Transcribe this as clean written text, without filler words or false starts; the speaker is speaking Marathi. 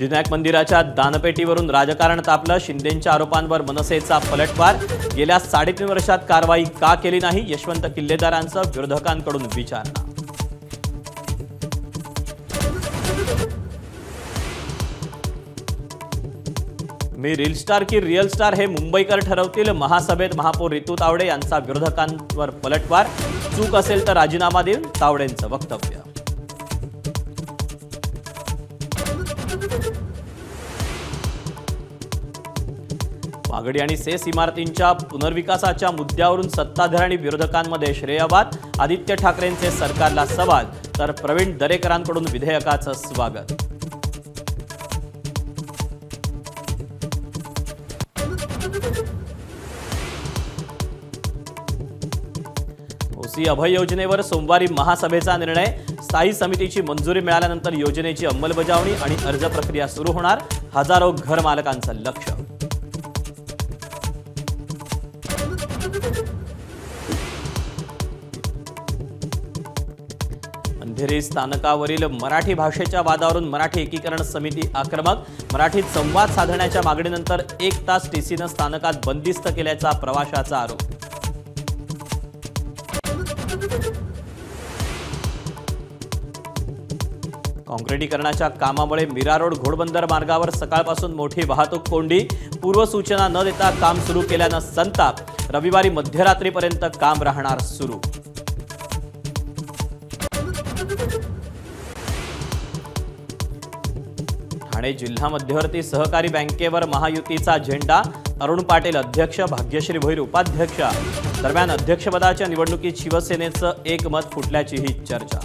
सिद्धिविनायक मंदिराच्या दानपेटीवरून राजकारण तापलं। शिंदेंच्या आरोपांवर मनसेचा पलटवार। गेल्या 3.5 वर्षात कारवाई का केली नाही, यशवंत किल्लेदारांचं विरोधकांकडून विचारणा। मी रील स्टार की रियल स्टार हे मुंबईकर ठरवतील। महासभेत महापौर रितू तावडे यांचा विरोधकांवर पलटवार। चूक असेल तर राजीनामा देईल, तावडेंचं वक्तव्य। मागडी आणि सेस इमारतींच्या पुनर्विकासाच्या मुद्द्यावरून सत्ताधारी आणि विरोधकांमध्ये श्रेयवाद। आदित्य ठाकरेंचे सरकारला सवाल, तर प्रवीण दरेकरांकडून विधेयकाचं स्वागत। ओसी अभय योजनेवर सोमवारी महासभेचा निर्णय। स्थायी समितीची मंजुरी मिळाल्यानंतर योजनेची अंमलबजावणी आणि अर्ज प्रक्रिया सुरू होणार। हजारो घरमालकांचं लक्ष। अंधेरी स्थानकावरील मराठी भाषेच्या वादावरून मराठी एकीकरण समिती आक्रमक। मराठीत संवाद साधण्याच्या मागणीनंतर 1 तास टीसीनं स्थानकात बंदिस्त केल्याचा प्रवाशाचा आरोप। काँक्रिटीकरणाच्या कामामुळे मीरा रोड घोडबंदर मार्गावर सकाळपासून मोठी वाहतूक कोंडी। पूर्वसूचना न देता काम सुरू केल्यानं संताप। रविवारी मध्यरात्रीपर्यंत काम राहणार सुरू। ठाणे जिल्हा मध्यवर्ती सहकारी बँकेवर महायुतीचा झेंडा। अरुण पाटील अध्यक्ष, भाग्यश्री भोईर उपाध्यक्षा। दरम्यान अध्यक्षपदाच्या निवडणुकीत शिवसेनेचं एकमत फुटल्याचीही चर्चा।